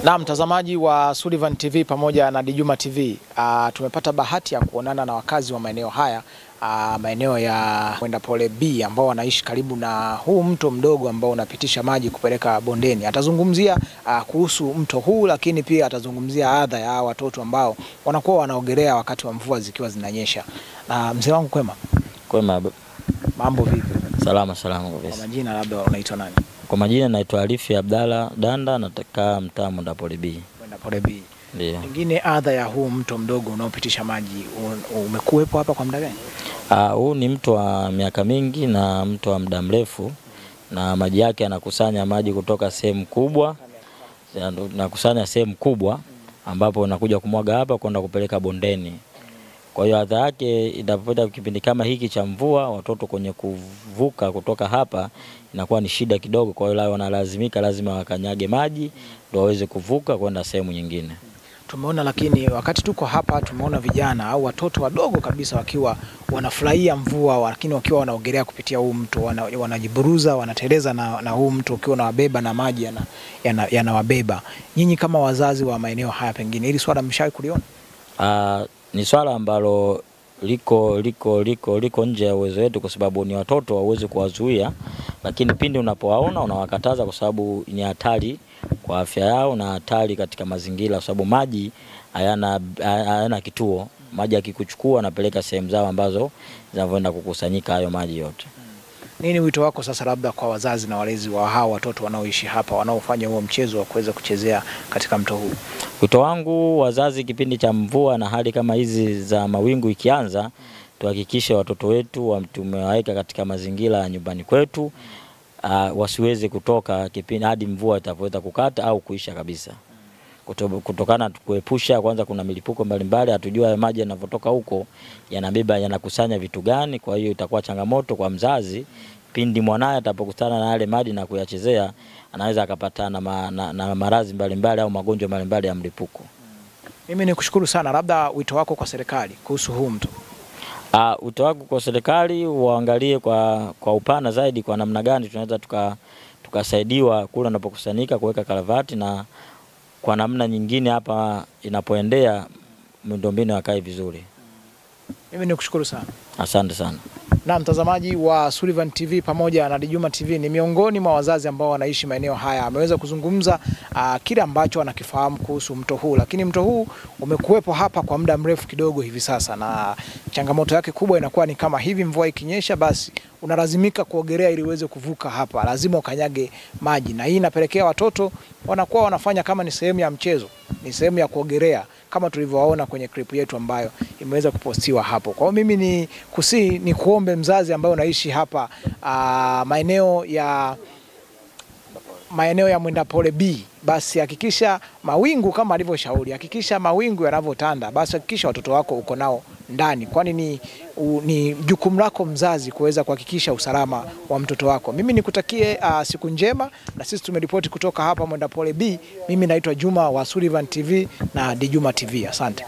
Na mtazamaji wa Sullivan TV pamoja na Dijuma TV, tumepata bahati ya kuonana na wakazi wa maeneo haya, maeneo ya Mwenda Pole B ambao wanaishi karibu na huu mto mdogo ambao unapitisha maji kupeleka bondeni. Atazungumzia kuhusu mto huu, lakini pia atazungumzia adha ya watoto ambao wanakuwa wanaogelea wakati wa mvua zikiwa zinanyesha. Mzee wangu kwema? Kwema. Mambo vipi? Salama kabisa. Kwa majina labda unaitwa nani? Kwa majina naitwa Alifi Abdalla Danda, nataka mtaa Mwenda Pole B. Mwenda Pole B. Ndio. Pengine adha ya huu mto mdogo unaopitisha maji umekuwepo hapa kwa muda gani? Huu ni mto wa miaka mingi na mto wa muda mrefu, na maji yake yanakusanya maji kutoka sehemu kubwa. Yanakusanya sehemu kubwa ambapo unakuja kumwaga hapa kwenda kupeleka bondeni. Kwa hiyo adha yake inapopita kipindi kama hiki cha mvua, watoto kwenye kuvuka kutoka hapa inakuwa ni shida kidogo. Kwa hiyo lazima wakanyage maji ndio waweze kuvuka kwenda sehemu nyingine. Tumeona lakini wakati tuko hapa tumeona vijana au watoto wadogo kabisa wakiwa wanafurahia mvua, lakini wakiwa wanaogelea kupitia huu mto, wanajiburuza, wanateleza na huu mto ukiwa unawabeba na maji yanawabeba. Nyinyi kama wazazi wa maeneo haya, pengine hili swala mshawahi kuliona? Ni swala ambalo liko nje ya uwezo wetu, kwa sababu ni watoto, hauwezi kuwazuia, lakini pindi unapowaona unawakataza, kwa sababu ni hatari kwa afya yao na hatari katika mazingira, kwa sababu maji hayana kituo. Maji yakikuchukua napeleka sehemu zao ambazo zinavyoenda kukusanyika hayo maji yote. Nini wito wako sasa labda kwa wazazi na walezi wa hao watoto wanaoishi hapa, wanaofanya huo mchezo wa kuweza kuchezea katika mto huu? Wito wangu, wazazi, kipindi cha mvua na hali kama hizi za mawingu ikianza, tuhakikishe watoto wetu tumewaweka katika mazingira ya nyumbani kwetu, wasiweze kutoka kipindi hadi mvua itapoweza kukata au kuisha kabisa. Kutokana kuepusha, kwanza kuna milipuko mbalimbali, hatujua maji yanavotoka huko yanabeba, yanakusanya vitu gani. Kwa hiyo itakuwa changamoto kwa mzazi pindi mwanae atapokutana na yale maji na kuyachezea, anaweza akapata na maradhi mbalimbali au magonjwa mbalimbali ya mlipuko. Mimi nikushukuru sana. Labda wito wako kwa serikali kuhusu huu mto? Wito wako kwa serikali, waangalie kwa upana zaidi kwa namna gani tunaweza tukasaidiwa kule unapokusanyika kuweka karavati, na kwa namna nyingine hapa inapoendea miundombinu yakae vizuri. Mimi nikushukuru sana. Asante sana. Na mtazamaji wa Sullivan TV pamoja na Dijuma TV ni miongoni mwa wazazi ambao wanaishi maeneo haya. Ameweza kuzungumza kile ambacho anakifahamu kuhusu mto huu, lakini mto huu umekuwepo hapa kwa muda mrefu kidogo hivi sasa, na changamoto yake kubwa inakuwa ni kama hivi, mvua ikinyesha basi unalazimika kuogelea ili uweze kuvuka hapa, lazima ukanyage maji, na hii inapelekea watoto wanakuwa wanafanya kama ni sehemu ya mchezo, ni sehemu ya kuogelea kama tulivyowaona kwenye clip yetu ambayo imeweza kupostiwa hapo. Kwa hiyo mimi ni kuombe mzazi ambaye unaishi hapa maeneo ya Mwenda Pole B, basi hakikisha mawingu kama alivyoshauri, hakikisha mawingu yanavyotanda, basi hakikisha watoto wako uko nao ndani, kwani ni jukumu lako mzazi kuweza kuhakikisha usalama wa mtoto wako. Mimi nikutakie siku njema, na sisi tumeripoti kutoka hapa Mwenda Pole B. Mimi naitwa Juma wa Sullivan TV na Dijuma TV. Asante.